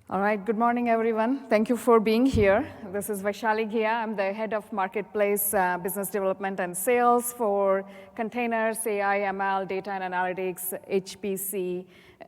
All right, good morning, everyone. Thank you for being here. This is Vaishali Ghia. I'm the head of Marketplace Business Development and Sales for Containers, AI, ML, Data and Analytics, HPC,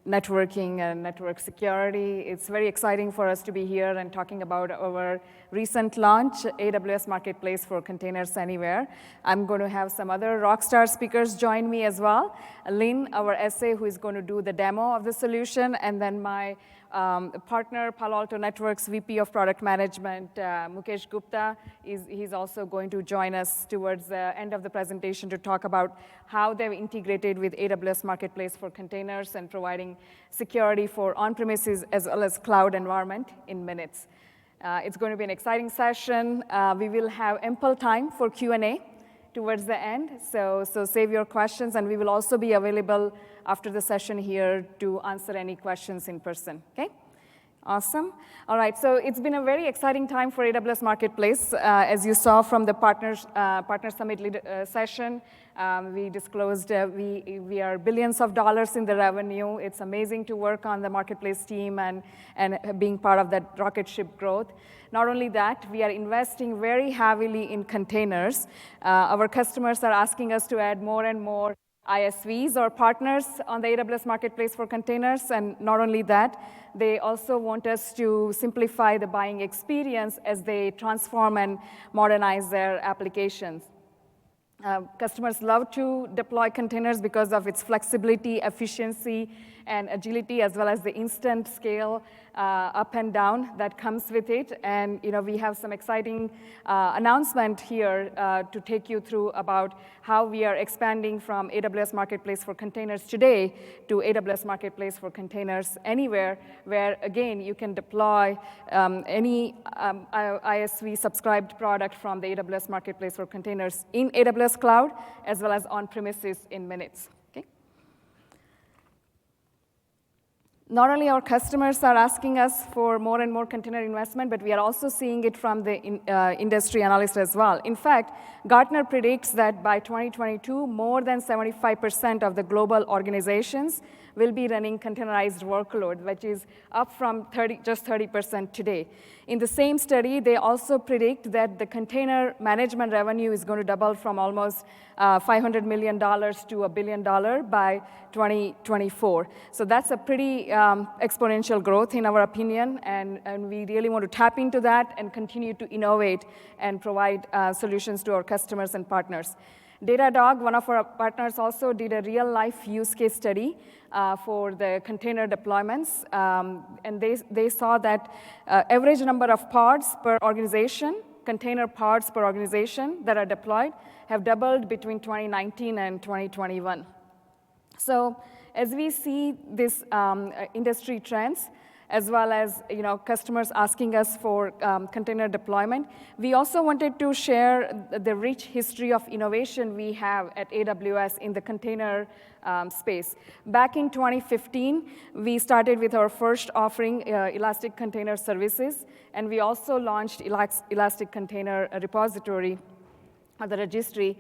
Networking, and Network Security. It's very exciting for us to be here and talking about our recent launch, AWS Marketplace for Containers Anywhere. I'm going to have some other rockstar speakers join me as well. Lynn, our SA, who is going to do the demo of the solution, and then my partner, Palo Alto Networks VP of Product Management, Mukesh Gupta, he's also going to join us towards the end of the presentation to talk about how they've integrated with AWS Marketplace for Containers and providing security for on-premises as well as cloud environment in minutes. It's going to be an exciting session. We will have ample time for Q&A towards the end, so save your questions, and we will also be available after the session here to answer any questions in person, okay? Awesome. All right, so it's been a very exciting time for AWS Marketplace. As you saw from the Partner Summit session, we disclosed we are billions of dollars in the revenue. It's amazing to work on the Marketplace team and being part of that rocket ship growth. Not only that, we are investing very heavily in containers. Our customers are asking us to add more and more ISVs or partners on the AWS Marketplace for Containers, and not only that, they also want us to simplify the buying experience as they transform and modernize their applications. Customers love to deploy containers because of its flexibility, efficiency, and agility, as well as the instant scale up and down that comes with it. And we have some exciting announcement here to take you through about how we are expanding from AWS Marketplace for Containers today to AWS Marketplace for Containers Anywhere, where, again, you can deploy any ISV subscribed product from the AWS Marketplace for Containers in AWS Cloud, as well as on-premises in minutes. Not only our customers are asking us for more and more container investment, but we are also seeing it from the industry analysts as well. In fact, Gartner predicts that by 2022, more than 75% of the global organizations will be running containerized workload, which is up from just 30% today. In the same study, they also predict that the container management revenue is going to double from almost $500 million to $1 billion by 2024. So that's a pretty exponential growth in our opinion, and we really want to tap into that and continue to innovate and provide solutions to our customers and partners. Datadog, one of our partners, also did a real-life use case study for the container deployments, and they saw that average number of pods per organization, container pods per organization that are deployed, have doubled between 2019 and 2021. So as we see these industry trends, as well as customers asking us for container deployment, we also wanted to share the rich history of innovation we have at AWS in the container space. Back in 2015, we started with our first offering, Elastic Container Services, and we also launched Elastic Container Repository, or the registry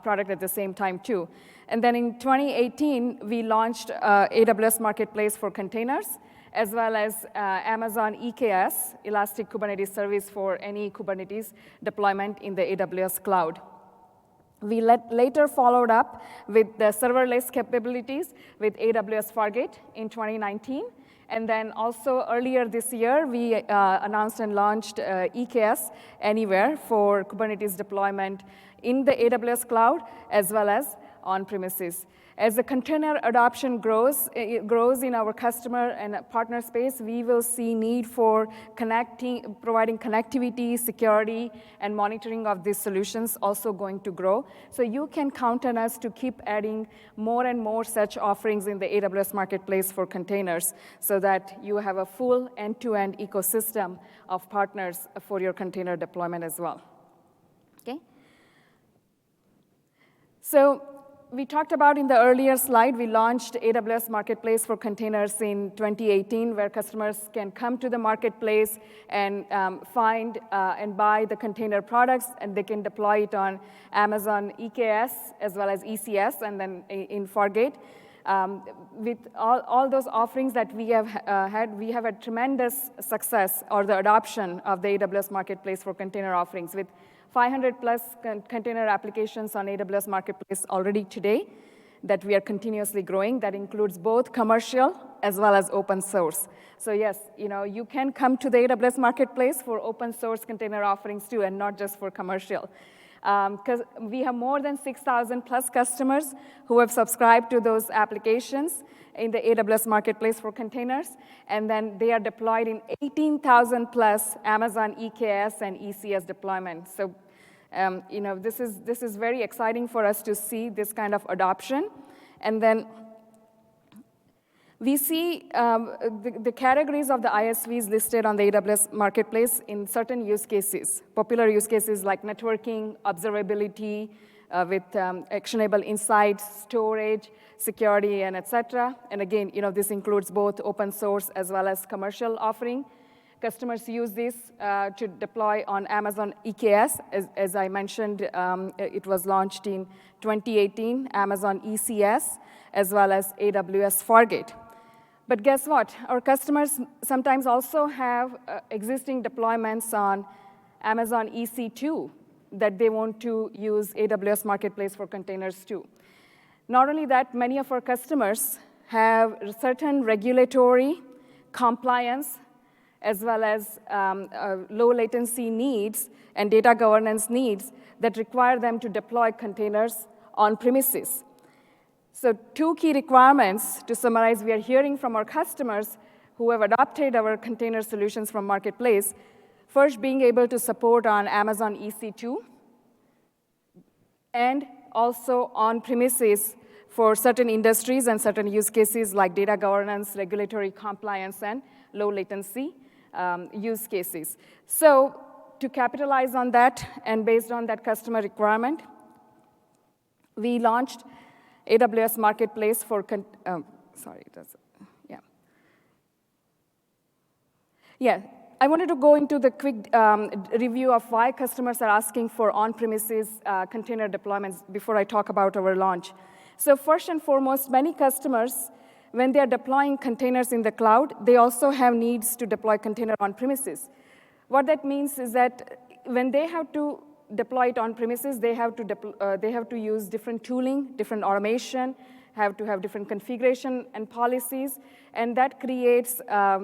product at the same time too. And then in 2018, we launched AWS Marketplace for Containers, as well as Amazon EKS, Elastic Kubernetes Service for any Kubernetes deployment in the AWS cloud. We later followed up with the serverless capabilities with AWS Fargate in 2019. And then also earlier this year, we announced and launched EKS Anywhere for Kubernetes deployment in the AWS cloud, as well as on-premises. As the container adoption grows in our customer and partner space, we will see need for providing connectivity, security, and monitoring of these solutions also going to grow. So you can count on us to keep adding more and more such offerings in the AWS Marketplace for Containers so that you have a full end-to-end ecosystem of partners for your container deployment as well. Okay? So we talked about in the earlier slide, we launched AWS Marketplace for Containers in 2018, where customers can come to the marketplace and find and buy the container products, and they can deploy it on Amazon EKS as well as ECS, and then in Fargate. With all those offerings that we have had, we have a tremendous success or the adoption of the AWS Marketplace for container offerings with 500 plus container applications on AWS Marketplace already today that we are continuously growing. That includes both commercial as well as open source. So yes, you can come to the AWS Marketplace for open source container offerings too, and not just for commercial. Because we have more than 6,000 plus customers who have subscribed to those applications in the AWS Marketplace for containers, and then they are deployed in 18,000 plus Amazon EKS and ECS deployments. So, this is very exciting for us to see this kind of adoption. And then we see the categories of the ISVs listed on the AWS Marketplace in certain use cases, popular use cases like networking, observability, with actionable insights, storage, security, and et cetera. And again, this includes both open source as well as commercial offering. Customers use this to deploy on Amazon EKS. As I mentioned, it was launched in 2018, Amazon ECS, as well as AWS Fargate. But guess what? Our customers sometimes also have existing deployments on Amazon EC2 that they want to use AWS Marketplace for containers too. Not only that, many of our customers have certain regulatory compliance as well as low latency needs and data governance needs that require them to deploy containers on premises. So 2 key requirements to summarize we are hearing from our customers who have adopted our container solutions from Marketplace. First, being able to support on Amazon EC2, and also on premises for certain industries and certain use cases like data governance, regulatory compliance, and low latency use cases. So to capitalize on that and based on that customer requirement, we launched AWS Marketplace for, I wanted to go into the quick review of why customers are asking for on-premises container deployments before I talk about our launch. So first and foremost, many customers, when they are deploying containers in the cloud, they also have needs to deploy container on premises. What that means is that when they have to deploy it on premises, they have to use different tooling, different automation, have to have different configuration and policies, and that creates a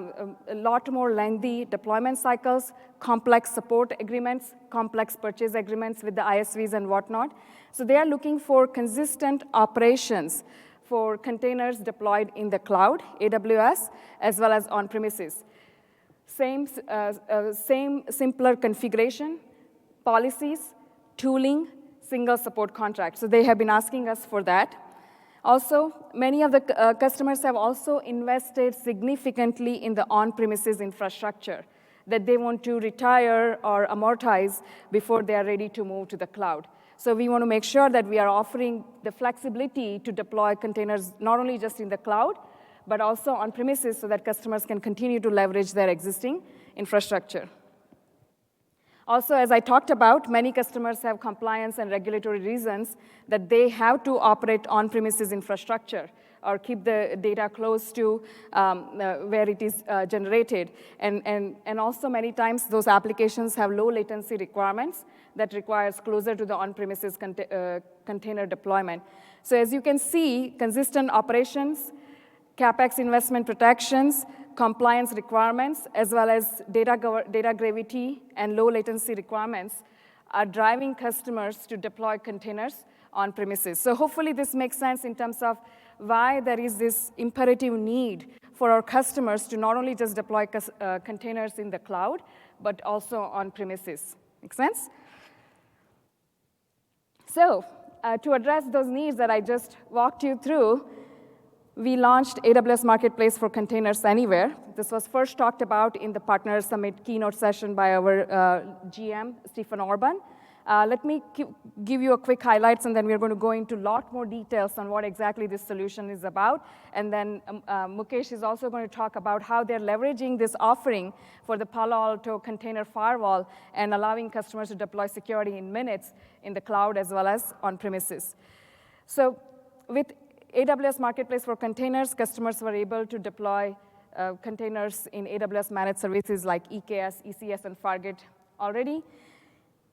lot more lengthy deployment cycles, complex support agreements, complex purchase agreements with the ISVs and whatnot. So they are looking for consistent operations for containers deployed in the cloud, AWS, as well as on premises. Same simpler configuration, policies, tooling, single support contract. So they have been asking us for that. Also, many of the customers have also invested significantly in the on-premises infrastructure that they want to retire or amortize before they are ready to move to the cloud. So we want to make sure that we are offering the flexibility to deploy containers not only just in the cloud, but also on premises so that customers can continue to leverage their existing infrastructure. Also, as I talked about, many customers have compliance and regulatory reasons that they have to operate on-premises infrastructure or keep the data close to where it is generated. And also many times those applications have low latency requirements that requires closer to the on-premises container deployment. So as you can see, consistent operations, CapEx investment protections, compliance requirements, as well as data gravity and low latency requirements are driving customers to deploy containers on premises. So hopefully this makes sense in terms of why there is this imperative need for our customers to not only just deploy containers in the cloud, but also on premises. Make sense? So to address those needs that I just walked you through, we launched AWS Marketplace for Containers Anywhere. This was first talked about in the Partner Summit keynote session by our GM, Stephen Orban. Let me give you a quick highlights, and then we're going to go into a lot more details on what exactly this solution is about. And then Mukesh is also going to talk about how they're leveraging this offering for the Palo Alto Container Firewall and allowing customers to deploy security in minutes in the cloud as well as on premises. So with AWS Marketplace for Containers, customers were able to deploy containers in AWS managed services like EKS, ECS, and Fargate already.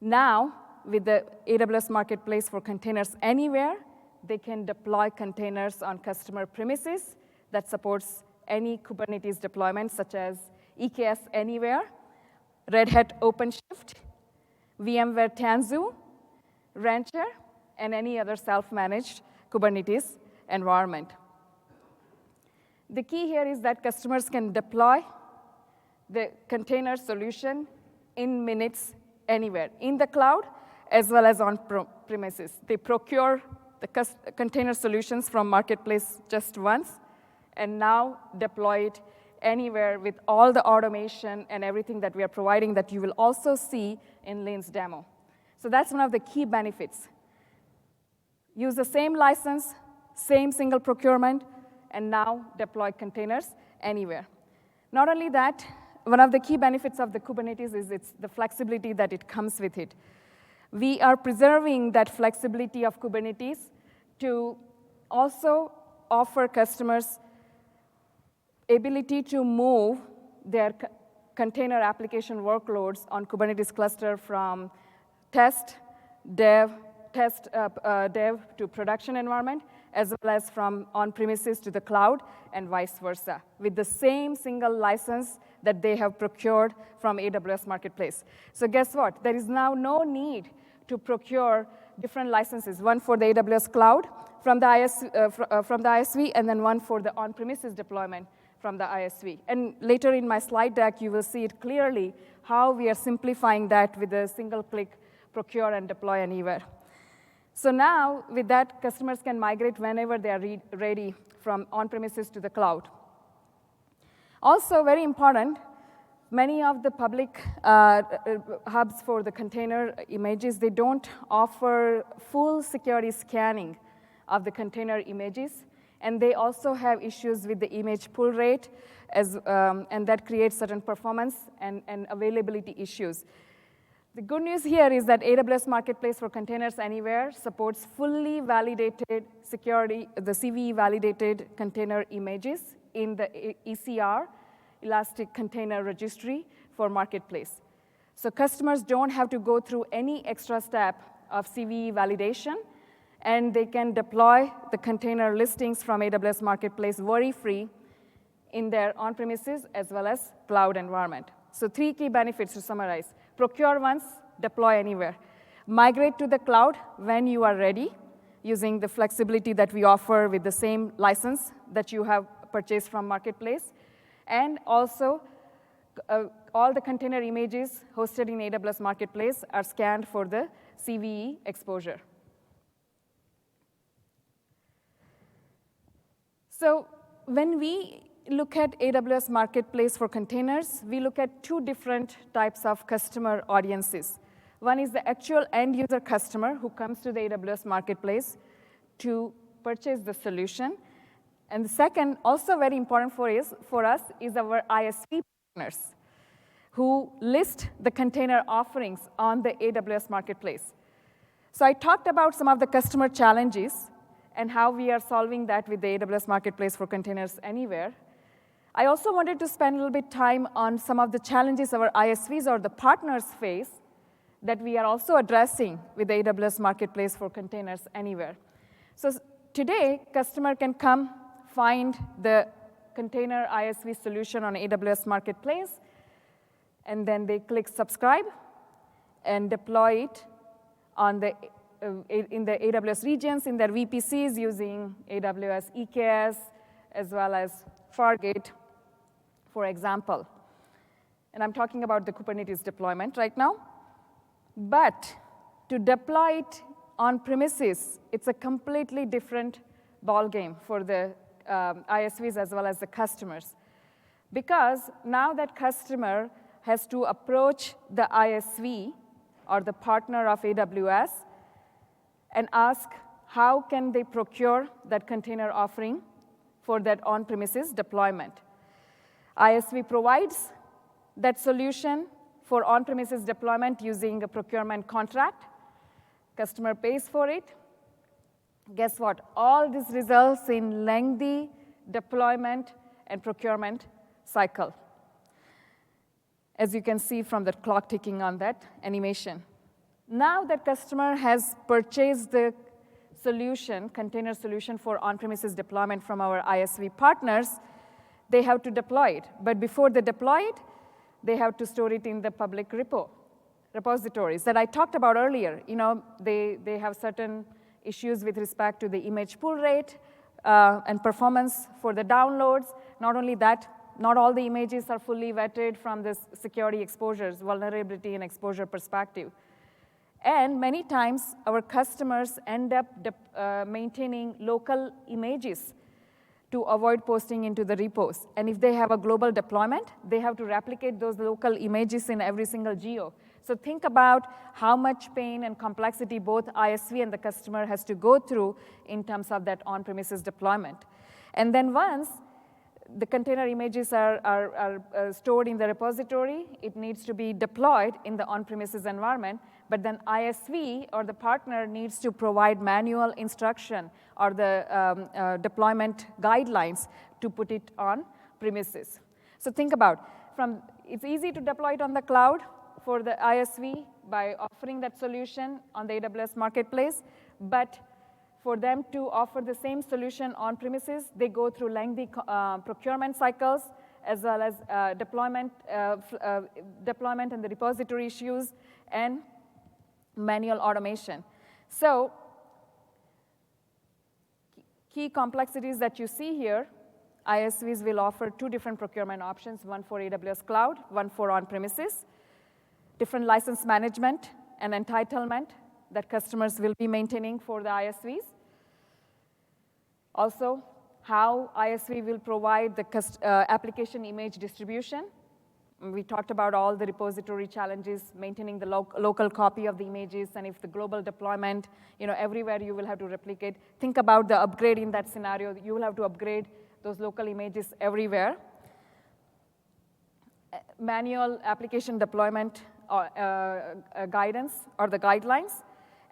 Now, with the AWS Marketplace for Containers Anywhere, they can deploy containers on customer premises that supports any Kubernetes deployment, such as EKS Anywhere, Red Hat OpenShift, VMware Tanzu, Rancher, and any other self-managed Kubernetes environment. The key here is that customers can deploy the container solution in minutes anywhere, in the cloud as well as on premises. They procure the container solutions from Marketplace just once, and now deploy it anywhere with all the automation and everything that we are providing that you will also see in Lynn's demo. So that's one of the key benefits. Use the same license, same single procurement, and now deploy containers anywhere. Not only that, one of the key benefits of the Kubernetes is the flexibility that it comes with it. We are preserving that flexibility of Kubernetes to also offer customers ability to move their container application workloads on Kubernetes cluster from dev to production environment, as well as from on-premises to the cloud, and vice versa, with the same single license that they have procured from AWS Marketplace. So guess what? There is now no need to procure different licenses, one for the AWS cloud from the ISV, and then one for the on-premises deployment from the ISV. And later in my slide deck, you will see it clearly how we are simplifying that with a single-click procure and deploy anywhere. So now, with that, customers can migrate whenever they are ready from on-premises to the cloud. Also, very important, many of the public hubs for the container images, they don't offer full security scanning of the container images, and they also have issues with the image pull rate, and that creates certain performance and availability issues. The good news here is that AWS Marketplace for Containers Anywhere supports fully validated security, the CVE validated container images in the ECR, Elastic Container Registry for Marketplace. So customers don't have to go through any extra step of CVE validation, and they can deploy the container listings from AWS Marketplace worry-free in their on-premises as well as cloud environment. So 3 key benefits to summarize. Procure once, deploy anywhere. Migrate to the cloud when you are ready, using the flexibility that we offer with the same license that you have purchased from Marketplace. And also, all the container images hosted in AWS Marketplace are scanned for the CVE exposure. So when we look at AWS Marketplace for Containers, we look at 2 different types of customer audiences. One is the actual end user customer who comes to the AWS Marketplace to purchase the solution. And the second, also very important for us, is our ISV partners who list the container offerings on the AWS Marketplace. So I talked about some of the customer challenges and how we are solving that with the AWS Marketplace for Containers Anywhere. I also wanted to spend a little bit time on some of the challenges our ISVs or the partners face that we are also addressing with the AWS Marketplace for Containers Anywhere. So today, customer can come find the container ISV solution on AWS Marketplace, and then they click subscribe and deploy it on in the AWS regions, in their VPCs using AWS EKS, as well as Fargate, for example. And I'm talking about the Kubernetes deployment right now. But to deploy it on premises, it's a completely different ballgame for the ISVs as well as the customers. Because now that customer has to approach the ISV or the partner of AWS and ask how can they procure that container offering for that on-premises deployment. ISV provides that solution for on-premises deployment using a procurement contract. Customer pays for it. Guess what? All this results in lengthy deployment and procurement cycle, as you can see from the clock ticking on that animation. Now that customer has purchased the solution, container solution for on-premises deployment from our ISV partners, they have to deploy it. But before they deploy it, they have to store it in the public repositories that I talked about earlier. They have certain issues with respect to the image pull rate and performance for the downloads. Not only that, not all the images are fully vetted from this security exposures, vulnerability and exposure perspective. And many times, our customers end up maintaining local images to avoid posting into the repos. And if they have a global deployment, they have to replicate those local images in every single geo. So think about how much pain and complexity both ISV and the customer has to go through in terms of that on-premises deployment. And then once the container images are stored in the repository, it needs to be deployed in the on-premises environment, but then ISV or the partner needs to provide manual instruction or the deployment guidelines to put it on premises. So think about, it's easy to deploy it on the cloud for the ISV by offering that solution on the AWS Marketplace, but for them to offer the same solution on premises, they go through lengthy procurement cycles, as well as deployment and the repository issues, and manual automation. So key complexities that you see here, ISVs will offer two different procurement options, one for AWS Cloud, one for on-premises, different license management and entitlement that customers will be maintaining for the ISVs. Also, how ISV will provide the application image distribution. We talked about all the repository challenges, maintaining the local copy of the images, and if the global deployment, everywhere you will have to replicate. Think about the upgrade in that scenario. You will have to upgrade those local images everywhere. Manual application deployment guidance or the guidelines,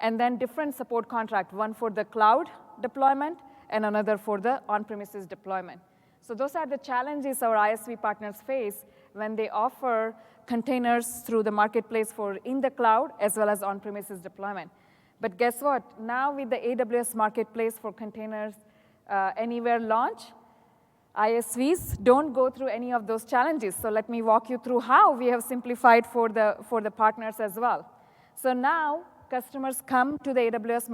and then different support contract, one for the cloud deployment and another for the on-premises deployment. So those are the challenges our ISV partners face when they offer containers through the marketplace for in the cloud as well as on-premises deployment. But guess what? Now with the AWS Marketplace for Containers Anywhere launch, ISVs don't go through any of those challenges. So let me walk you through how we have simplified for the partners as well. So now customers come to the AWS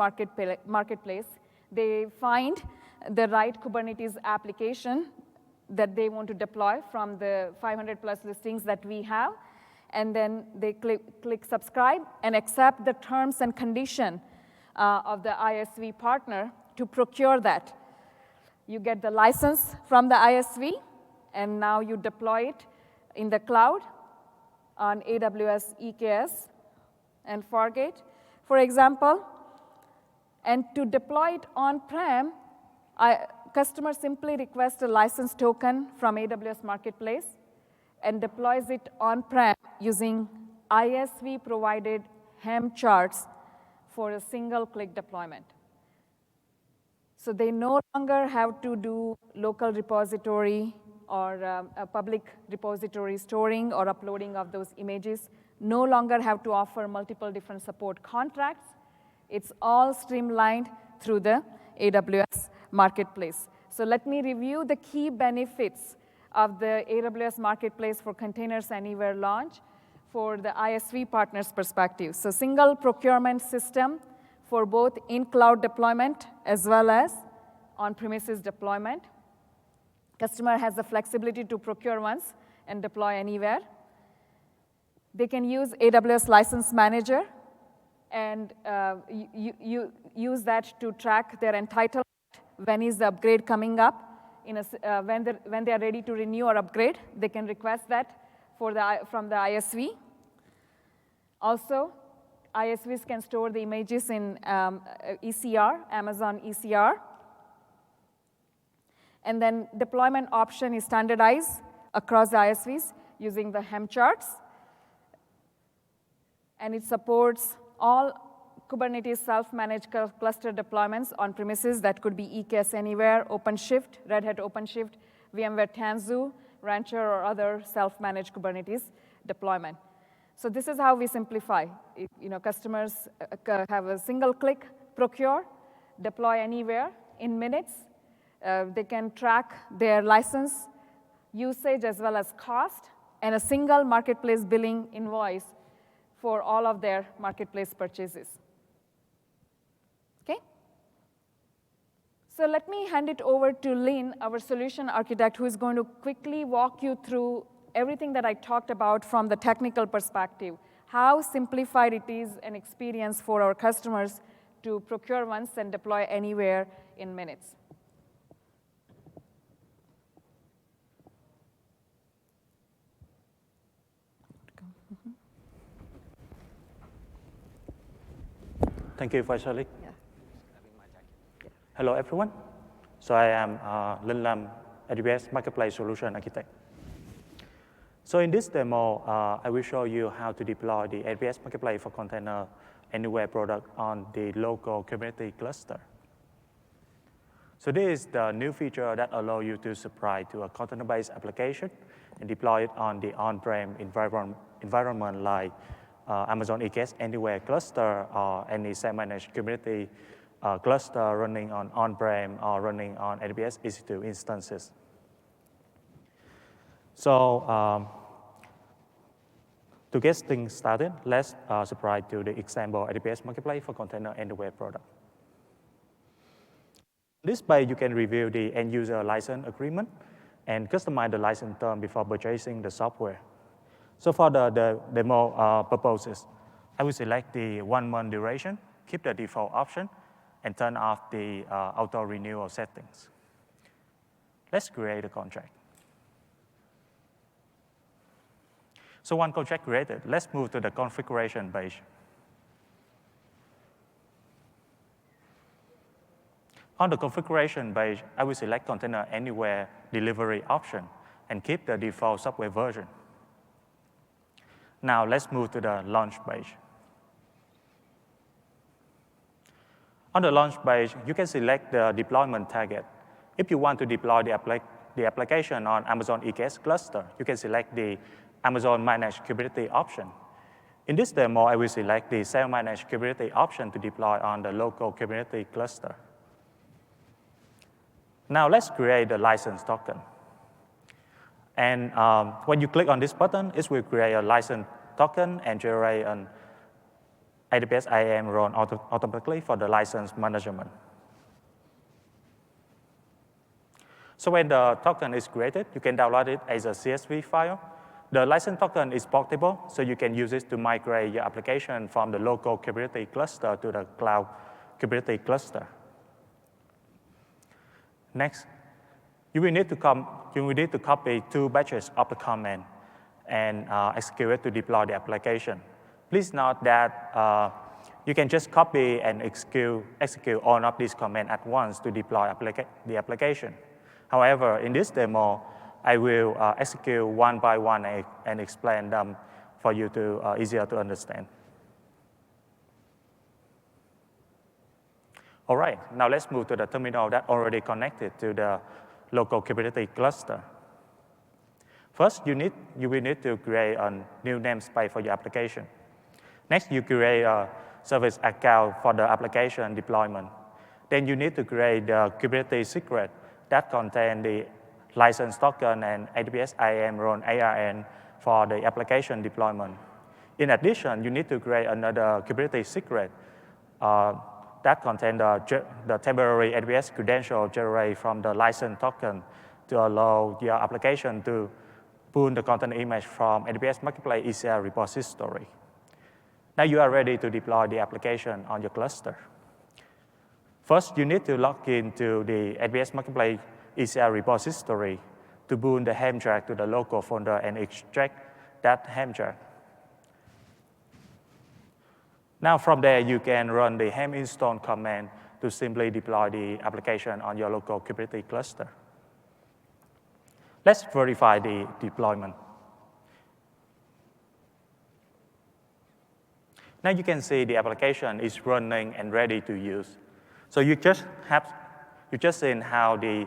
Marketplace. They find the right Kubernetes application that they want to deploy from the 500+ listings that we have. And then they click subscribe and accept the terms and condition of the ISV partner to procure that. You get the license from the ISV, and now you deploy it in the cloud on AWS EKS and Fargate, for example. And to deploy it on-prem, customers simply request a license token from AWS Marketplace and deploys it on-prem using ISV-provided Helm charts for a single-click deployment. So they no longer have to do local repository or a public repository storing or uploading of those images, no longer have to offer multiple different support contracts. It's all streamlined through the AWS Marketplace. So let me review the key benefits of the AWS Marketplace for Containers Anywhere launch for the ISV partners' perspective. So single procurement system for both in-cloud deployment as well as on-premises deployment. Customer has the flexibility to procure once and deploy anywhere. They can use AWS License Manager and use that to track their entitlement. When is the upgrade coming up? When they are ready to renew or upgrade, they can request that from the ISV. Also, ISVs can store the images in ECR, Amazon ECR. And then deployment option is standardized across the ISVs using the Helm charts. And it supports all Kubernetes self-managed cluster deployments on premises. That could be EKS Anywhere, OpenShift, Red Hat OpenShift, VMware Tanzu, Rancher, or other self-managed Kubernetes deployment. So this is how we simplify. Customers have a single-click procure, deploy anywhere in minutes. They can track their license usage as well as cost, and a single marketplace billing invoice for all of their marketplace purchases. Okay? So let me hand it over to Lynn, our solution architect, who is going to quickly walk you through everything that I talked about from the technical perspective, how simplified it is an experience for our customers to procure once and deploy anywhere in minutes. Thank you, Vaishali. Yeah. Hello, everyone. So I am Linh Lam, AWS Marketplace Solution Architect. So in this demo, I will show you how to deploy the AWS Marketplace for Container Anywhere product on the local Kubernetes cluster. So this is the new feature that allows you to subscribe to a container-based application and deploy it on the on-prem environment like Amazon EKS Anywhere cluster or any self-managed Kubernetes cluster running on-prem or running on AWS EC2 instances. So to get things started, let's subscribe to the example AWS Marketplace for Container Anywhere product. This page, you can review the end-user license agreement and customize the license term before purchasing the software. So for the demo purposes, I will select the 1 month duration, keep the default option, and turn off the auto-renewal settings. Let's create a contract. So one contract created, let's move to the configuration page. On the configuration page, I will select Container Anywhere delivery option and keep the default software version. Now let's move to the launch page. On the launch page, you can select the deployment target. If you want to deploy the application on Amazon EKS cluster, you can select the Amazon Managed Kubernetes option. In this demo, I will select the Self-Managed Kubernetes option to deploy on the local Kubernetes cluster. Now let's create the license token. And when you click on this button, it will create a license token and generate an AWS IAM run automatically for the license management. So when the token is created, you can download it as a CSV file. The license token is portable, so you can use it to migrate your application from the local Kubernetes cluster to the cloud Kubernetes cluster. Next, you will need to copy 2 batches of the command and execute it to deploy the application. Please note that you can just copy and execute all of these commands at once to deploy the application. However, in this demo, I will execute one by one and explain them for you to easier to understand. All right, now let's move to the terminal that already connected to the local Kubernetes cluster. First, you will need to create a new namespace for your application. Next, you create a service account for the application deployment. Then you need to create the Kubernetes secret that contains the license token and AWS IAM run ARN for the application deployment. In addition, you need to create another Kubernetes secret that contains the temporary AWS credential generated from the license token to allow your application to pull the content image from AWS Marketplace ECR repository. Now you are ready to deploy the application on your cluster. First, you need to log into the AWS Marketplace ECR repository to boot the helm chart to the local folder and extract that helm chart. Now from there, you can run the helm install command to simply deploy the application on your local Kubernetes cluster. Let's verify the deployment. Now you can see the application is running and ready to use. So you just seen how the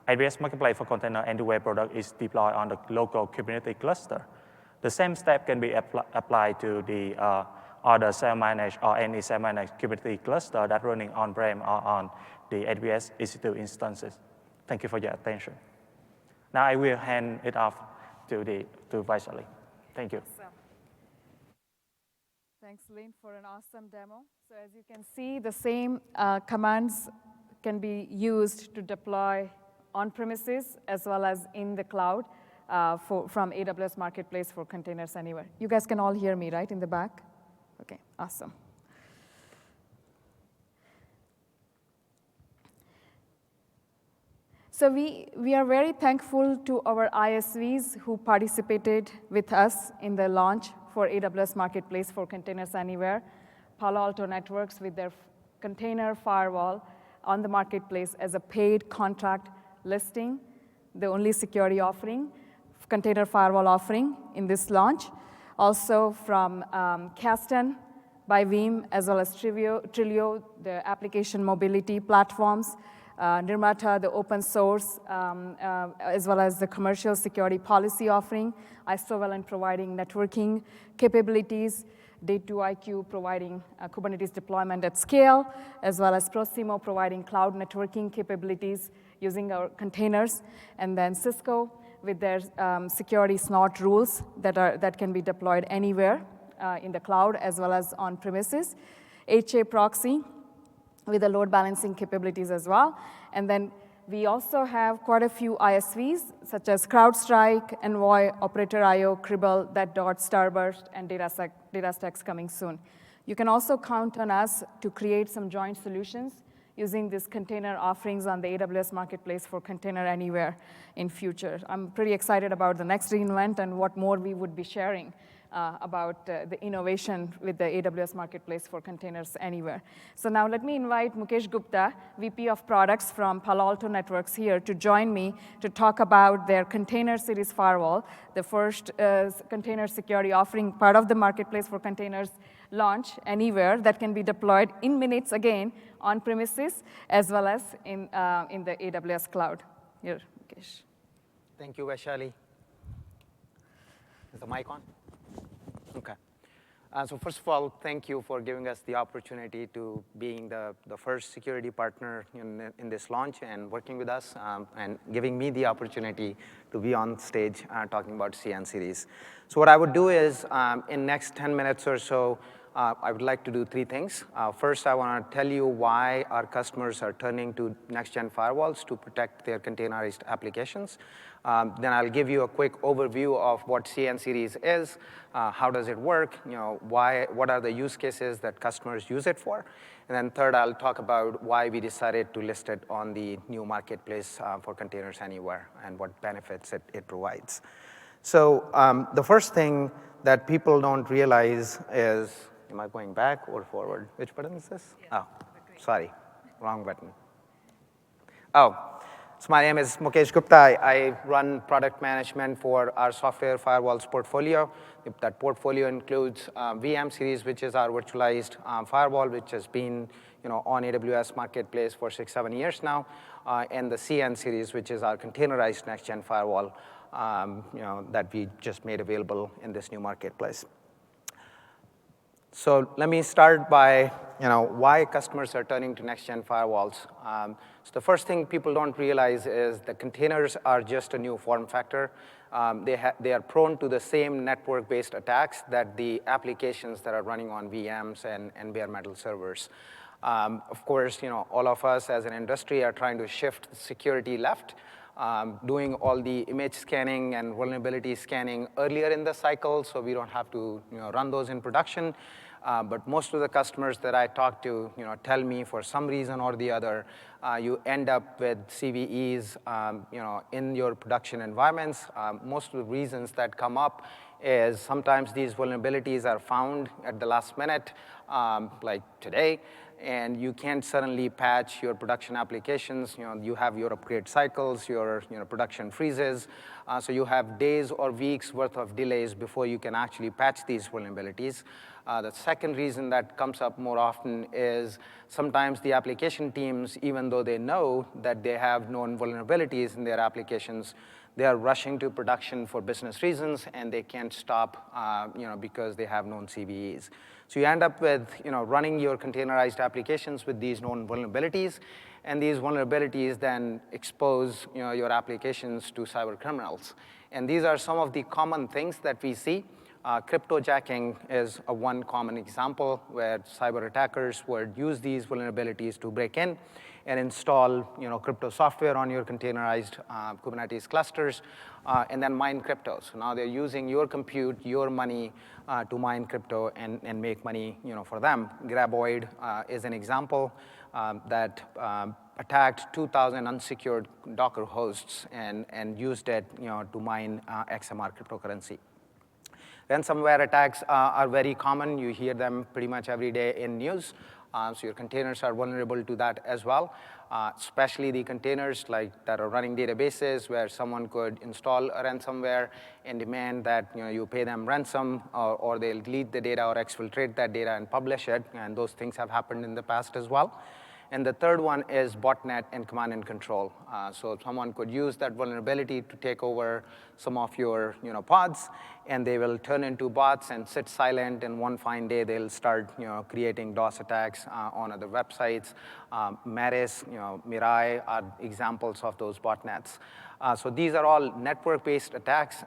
AWS Marketplace for Container Anywhere product is deployed on the local Kubernetes cluster. The same step can be applied to the other self-managed or any self-managed Kubernetes cluster that's running on-prem or on the AWS EC2 instances. Thank you for your attention. Now I will hand it off to Vaishali. Thank you. Awesome. Thanks, Lin, for an awesome demo. So as you can see, the same commands can be used to deploy on-premises as well as in the cloud from AWS Marketplace for Containers Anywhere. You guys can all hear me, right, in the back? Okay, awesome. So we are very thankful to our ISVs who participated with us in the launch for AWS Marketplace for Containers Anywhere. Palo Alto Networks with their container firewall on the marketplace as a paid contract listing, the only security offering, container firewall offering in this launch. Also from Kasten by Veeam, as well as Trilio, the application mobility platforms, Nirmata, the open source, as well as the commercial security policy offering, Isovalent providing networking capabilities, Day2IQ providing Kubernetes deployment at scale, as well as Prosimo providing cloud networking capabilities using our containers, and then Cisco with their security snort rules that can be deployed anywhere in the cloud as well as on premises, HA Proxy with the load balancing capabilities as well. And then we also have quite a few ISVs, such as CrowdStrike, Envoy, Operator.io, Cribble, That.dot, Starburst, and DataStax coming soon. You can also count on us to create some joint solutions using these container offerings on the AWS Marketplace for Container Anywhere in future. I'm pretty excited about the next reInvent and what more we would be sharing about the innovation with the AWS Marketplace for Containers Anywhere. So now let me invite Mukesh Gupta, VP of Products from Palo Alto Networks here to join me to talk about their Container Series Firewall, the first container security offering, part of the Marketplace for Containers launch anywhere that can be deployed in minutes again on premises as well as in the AWS cloud. Here, Mukesh. Thank you, Vaishali. Is the mic on? Okay. So first of all, thank you for giving us the opportunity to being the first security partner in this launch and working with us and giving me the opportunity to be on stage talking about CN series. So what I would do is in next 10 minutes or so, I would like to do three things. First, I want to tell you why our customers are turning to next-gen firewalls to protect their containerized applications. Then I'll give you a quick overview of what CN series is, how does it work, what are the use cases that customers use it for. And then third, I'll talk about why we decided to list it on the new marketplace for Containers Anywhere and what benefits it provides. So the first thing that people don't realize is, am I going back or forward? Which button is this? Yeah, oh, sorry, wrong button. Oh, so my name is Mukesh Gupta. I run product management for our software firewalls portfolio. That portfolio includes VM series, which is our virtualized firewall, which has been on AWS Marketplace for 6-7 years now, and the CN series, which is our containerized next-gen firewall that we just made available in this new marketplace. So let me start by why customers are turning to next-gen firewalls. So the first thing people don't realize is the containers are just a new form factor. They are prone to the same network-based attacks that the applications that are running on VMs and bare metal servers. Of course, all of us as an industry are trying to shift security left, doing all the image scanning and vulnerability scanning earlier in the cycle so we don't have to run those in production. But most of the customers that I talk to tell me for some reason or the other, you end up with CVEs in your production environments. Most of the reasons that come up is sometimes these vulnerabilities are found at the last minute, like today, and you can't suddenly patch your production applications. You have your upgrade cycles, your production freezes. So you have days or weeks worth of delays before you can actually patch these vulnerabilities. The second reason that comes up more often is sometimes the application teams, even though they know that they have known vulnerabilities in their applications, they are rushing to production for business reasons, and they can't stop because they have known CVEs. So you end up with running your containerized applications with these known vulnerabilities, and these vulnerabilities then expose your applications to cyber criminals. And these are some of the common things that we see. Cryptojacking is one common example where cyber attackers would use these vulnerabilities to break in and install crypto software on your containerized Kubernetes clusters, and then mine crypto. So now they're using your compute, your money, to mine crypto and make money for them. Graboid is an example that attacked 2,000 unsecured Docker hosts and used it to mine XMR cryptocurrency. Ransomware attacks are very common. You hear them pretty much every day in news. So your containers are vulnerable to that as well, especially the containers that are running databases where someone could install a ransomware and demand that you pay them ransom, or they'll delete the data or exfiltrate that data and publish it. And those things have happened in the past as well. And the third one is botnet and command and control. So someone could use that vulnerability to take over some of your pods, and they will turn into bots and sit silent, and one fine day they'll start creating DOS attacks on other websites. Maris, Mirai are examples of those botnets. So these are all network-based attacks.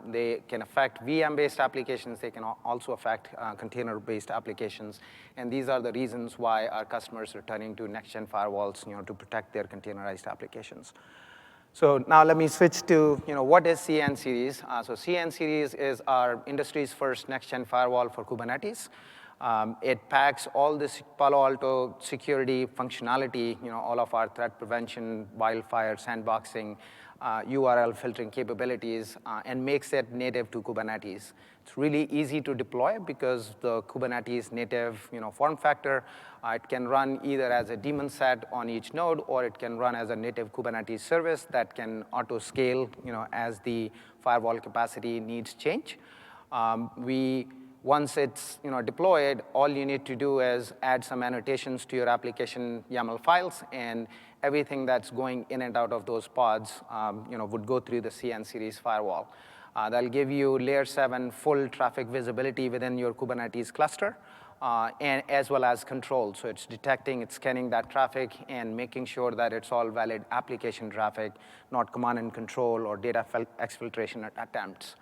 They can affect VM-based applications. They can also affect container-based applications. And these are the reasons why our customers are turning to next-gen firewalls to protect their containerized applications. So now let me switch to what is CN Series. So CN Series is our industry's first next-gen firewall for Kubernetes. It packs all this Palo Alto security functionality, all of our threat prevention, wildfire, sandboxing, URL filtering capabilities, and makes it native to Kubernetes. It's really easy to deploy because the Kubernetes native form factor, it can run either as a daemon set on each node, or it can run as a native Kubernetes service that can auto-scale as the firewall capacity needs change. Once it's deployed, all you need to do is add some annotations to your application YAML files, and everything that's going in and out of those pods would go through the CN Series firewall. That'll give you layer 7 full traffic visibility within your Kubernetes cluster, and as well as control. So it's detecting, it's scanning that traffic and making sure that it's all valid application traffic, not command and control or data exfiltration attempts.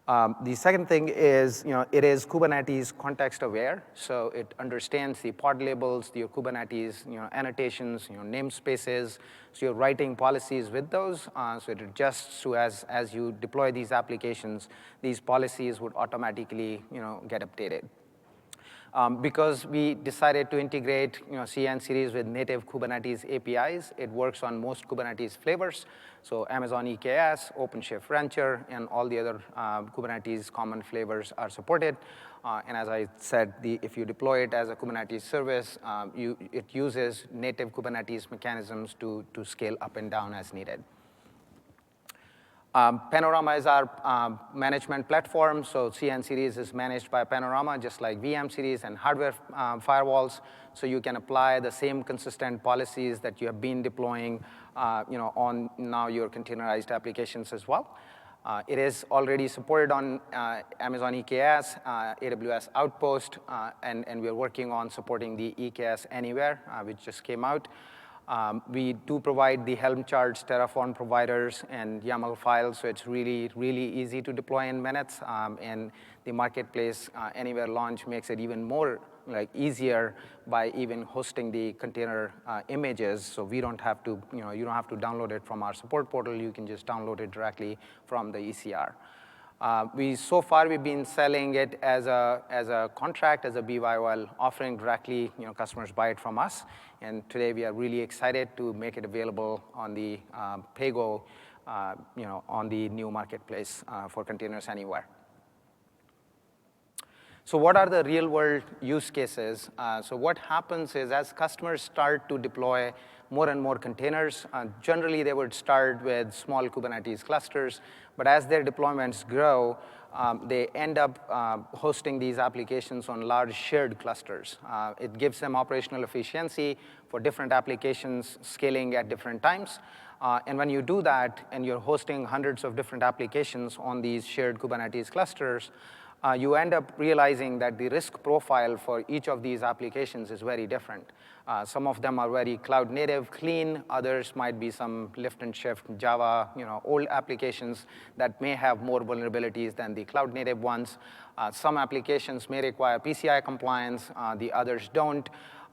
The second thing is, it is Kubernetes context aware, so it understands the pod labels, your Kubernetes, annotations, namespaces. So you're writing policies with those, so it adjusts so as you deploy these applications, these policies would automatically, get updated. Because we decided to integrate CN Series with native Kubernetes APIs, it works on most Kubernetes flavors. So Amazon EKS, OpenShift Rancher, and all the other Kubernetes common flavors are supported. And as I said, if you deploy it as a Kubernetes service, it uses native Kubernetes mechanisms to scale up and down as needed. Panorama is our management platform. So CN Series is managed by Panorama, just like VM Series and hardware firewalls. So you can apply the same consistent policies that you have been deploying on now your containerized applications as well. It is already supported on Amazon EKS, AWS Outpost, and we're working on supporting the EKS Anywhere, which just came out. We do provide the Helm charts, Terraform providers, and YAML files, so it's really, really easy to deploy in minutes. And the Marketplace Anywhere launch makes it even more easier by even hosting the container images. So we don't have to, you don't have to download it from our support portal. You can just download it directly from the ECR. So far, we've been selling it as a contract, as a BYOL offering directly. Customers buy it from us. And today, we are really excited to make it available on the PayGo, on the new marketplace for Containers Anywhere. So what are the real-world use cases? So what happens is as customers start to deploy more and more containers, generally they would start with small Kubernetes clusters, but as their deployments grow, they end up hosting these applications on large shared clusters. It gives them operational efficiency for different applications scaling at different times. And when you do that and you're hosting hundreds of different applications on these shared Kubernetes clusters, you end up realizing that the risk profile for each of these applications is very different. Some of them are very cloud native, clean. Others might be some lift and shift Java, old applications that may have more vulnerabilities than the cloud native ones. Some applications may require PCI compliance, the others don't.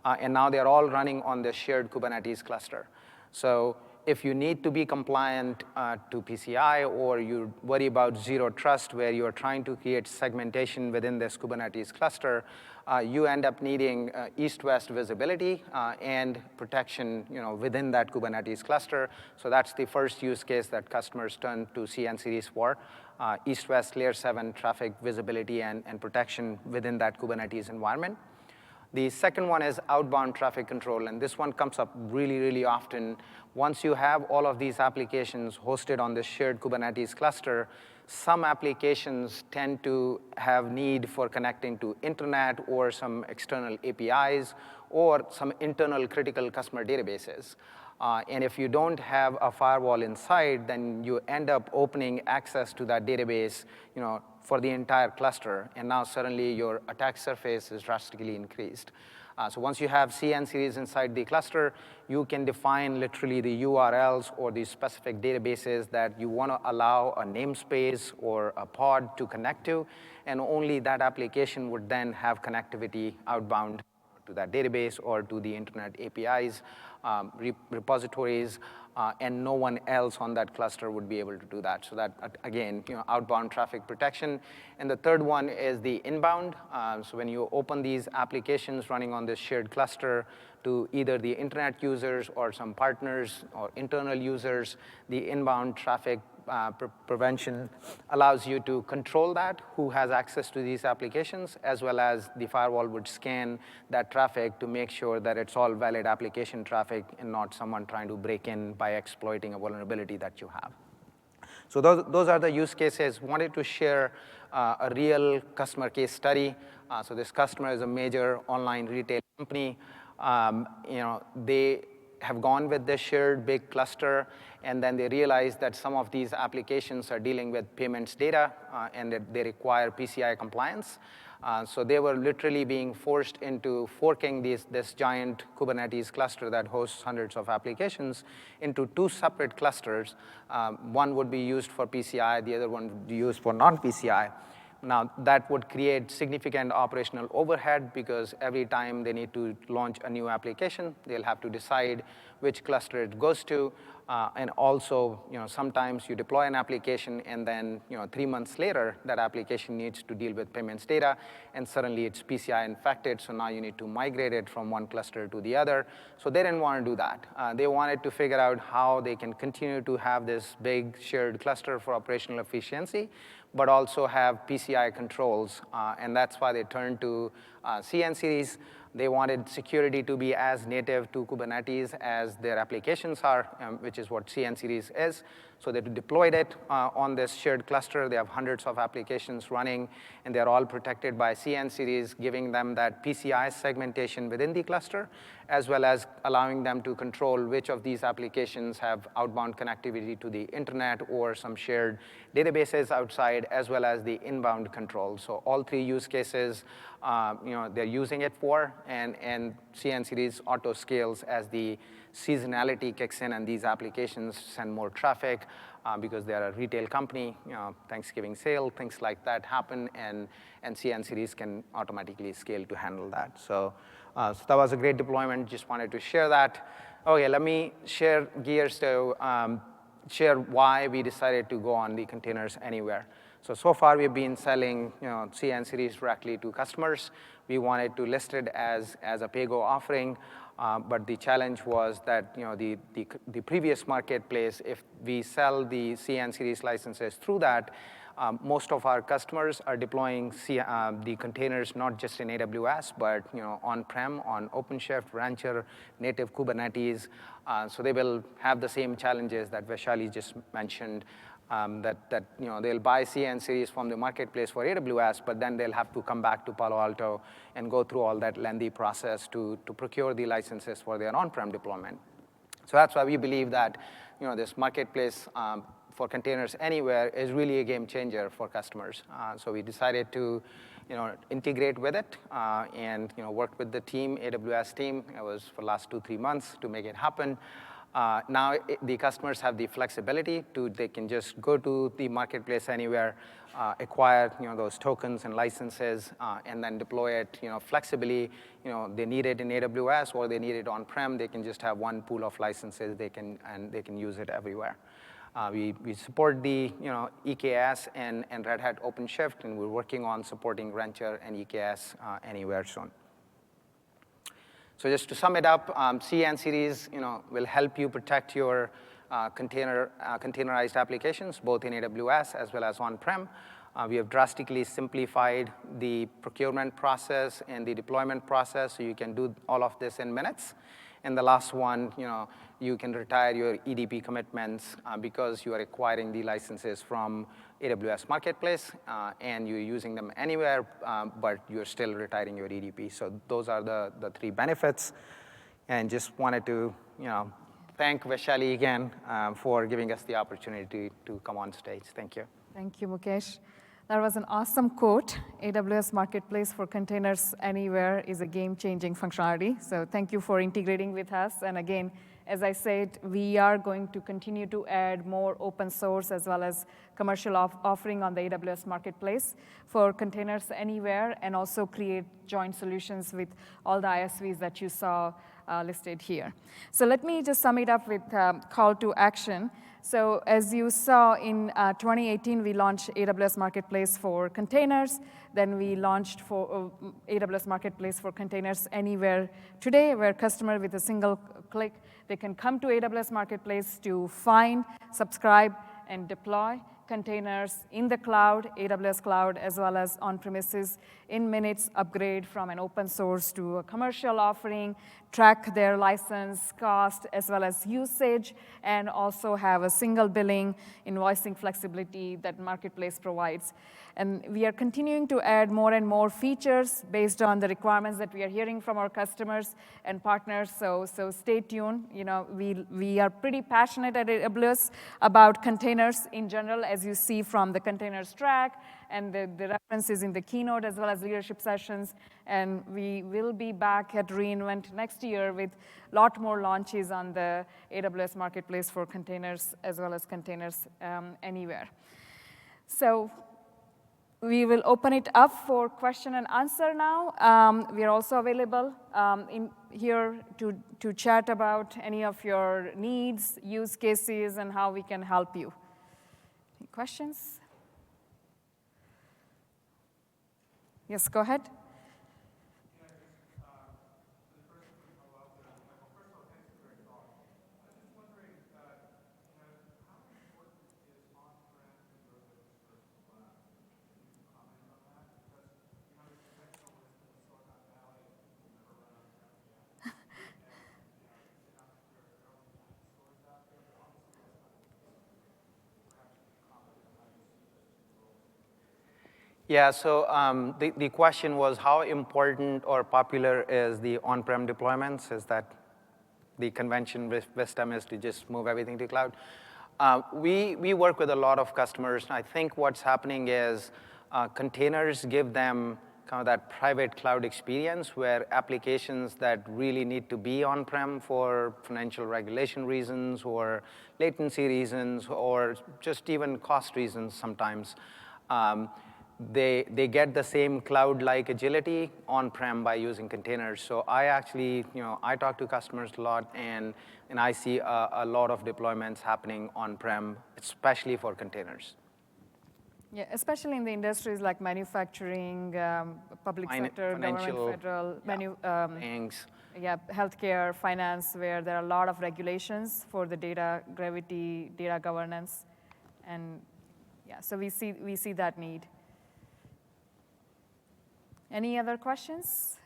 And now they're all running on the shared Kubernetes cluster. So if you need to be compliant to PCI, or you worry about zero trust where you're trying to create segmentation within this Kubernetes cluster, you end up needing east-west visibility and protection within that Kubernetes cluster. So that's the first use case that customers turn to CN-Series for, east-west layer 7 traffic visibility and protection within that Kubernetes environment. The second one is outbound traffic control, and this one comes up really, really often. Once you have all of these applications hosted on this shared Kubernetes cluster, some applications tend to have need for connecting to internet or some external APIs or some internal critical customer databases. And if you don't have a firewall inside, then you end up opening access to that database for the entire cluster. And now suddenly your attack surface is drastically increased. So once you have CN-Series inside the cluster, you can define literally the URLs or the specific databases that you want to allow a namespace or a pod to connect to. And only that application would then have connectivity outbound to that database or to the internet APIs, repositories, and no one else on that cluster would be able to do that. So that, again, outbound traffic protection. And the third one is the inbound. So when you open these applications running on this shared cluster to either the internet users or some partners or internal users, the inbound traffic prevention allows you to control that, who has access to these applications, as well as the firewall would scan that traffic to make sure that it's all valid application traffic and not someone trying to break in by exploiting a vulnerability that you have. So those are the use cases. Wanted to share a real customer case study. So this customer is a major online retail company. They have gone with this shared big cluster, and then they realize that some of these applications are dealing with payments data, and that they require PCI compliance. So they were literally being forced into forking this giant Kubernetes cluster that hosts hundreds of applications into two separate clusters. One would be used for PCI, the other one would be used for non-PCI. Now, that would create significant operational overhead because every time they need to launch a new application, they'll have to decide which cluster it goes to. And also, sometimes you deploy an application and then 3 months later, that application needs to deal with payments data, and suddenly it's PCI infected, so now you need to migrate it from one cluster to the other. So they didn't want to do that. They wanted to figure out how they can continue to have this big shared cluster for operational efficiency, but also have PCI controls, and that's why they turned to CN-Series. They wanted security to be as native to Kubernetes as their applications are, which is what CN-Series is. So they deployed it on this shared cluster. They have hundreds of applications running, and they're all protected by CN-Series, giving them that PCI segmentation within the cluster, as well as allowing them to control which of these applications have outbound connectivity to the internet or some shared databases outside, as well as the inbound control. So all three use cases, they're using it for, and CN-Series auto scales as the seasonality kicks in and these applications send more traffic because they're a retail company. Thanksgiving sale, things like that happen, and CN-Series can automatically scale to handle that. So that was a great deployment. Just wanted to share that. Okay, let me share gears to share why we decided to go on the Containers Anywhere. So far we've been selling CN-Series directly to customers. We wanted to list it as a pay-go offering. But the challenge was that the previous marketplace, if we sell the CN series licenses through that, most of our customers are deploying the containers not just in AWS, but on-prem, on OpenShift, Rancher, native Kubernetes. So they will have the same challenges that Vaishali just mentioned, that they'll buy CN series from the marketplace for AWS, but then they'll have to come back to Palo Alto and go through all that lengthy process to procure the licenses for their on-prem deployment. So that's why we believe that this marketplace for containers anywhere is really a game changer for customers. So we decided to integrate with it and work with the team, AWS team. It was for the last 2-3 months to make it happen. Now the customers have the flexibility they can just go to the marketplace anywhere, acquire those tokens and licenses, and then deploy it flexibly. They need it in AWS or they need it on-prem. They can just have one pool of licenses. They can use it everywhere. We support the EKS and Red Hat OpenShift, and we're working on supporting Rancher and EKS anywhere soon. So just to sum it up, CN series will help you protect your containerized applications, both in AWS as well as on-prem. We have drastically simplified the procurement process and the deployment process, so you can do all of this in minutes. And the last one, you can retire your EDP commitments because you are acquiring the licenses from AWS Marketplace, and you're using them anywhere, but you're still retiring your EDP. So those are the 3 benefits. And just wanted to thank Vaishali again for giving us the opportunity to come on stage. Thank you. Thank you, Mukesh. That was an awesome quote. AWS Marketplace for Containers Anywhere is a game-changing functionality. So thank you for integrating with us. And again, as I said, we are going to continue to add more open source as well as commercial offering on the AWS Marketplace for Containers Anywhere, and also create joint solutions with all the ISVs that you saw listed here. So let me just sum it up with call to action. So as you saw in 2018, we launched AWS Marketplace for Containers. Then we launched for AWS Marketplace for Containers Anywhere today, where customer with a single click, they can come to AWS Marketplace to find, subscribe, and deploy containers in the cloud, AWS cloud, as well as on-premises in minutes, upgrade from an open source to a commercial offering, track their license cost as well as usage, and also have a single billing invoicing flexibility that Marketplace provides. And we are continuing to add more and more features based on the requirements that we are hearing from our customers and partners. So stay tuned. We are pretty passionate at AWS about containers in general, as you see from the containers track and the references in the keynote as well as leadership sessions. And we will be back at reInvent next year with a lot more launches on the AWS Marketplace for Containers as well as Containers Anywhere. So we will open it up for question and answer now. We are also available in here to chat about any of your needs, use cases, and how we can help you. Any questions? Yes, go ahead. Yeah, so the question was how important or popular is the on-prem deployments? Is that the convention with Wisdom is to just move everything to cloud? We work with a lot of customers. I think what's happening is containers give them kind of that private cloud experience where applications that really need to be on-prem for financial regulation reasons or latency reasons or just even cost reasons sometimes, they get the same cloud-like agility on-prem by using containers. So I actually, I talk to customers a lot, and I see a lot of deployments happening on-prem, especially for containers. Yeah, especially in the industries like manufacturing, public sector, government, federal, banks. yeah, healthcare, finance, where there are a lot of regulations for the data gravity, data governance, and yeah, so we see that need. Any other questions?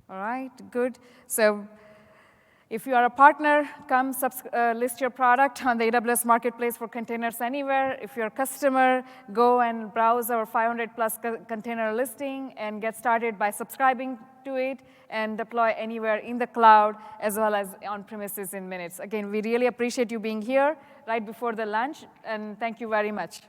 All right, good. So if you are a partner, come list your product on the AWS Marketplace for Containers Anywhere. If you're a customer, go and browse our 500+ container listing and get started by subscribing to it and deploy anywhere in the cloud as well as on premises in minutes. Again, we really appreciate you being here right before the lunch, and thank you very much.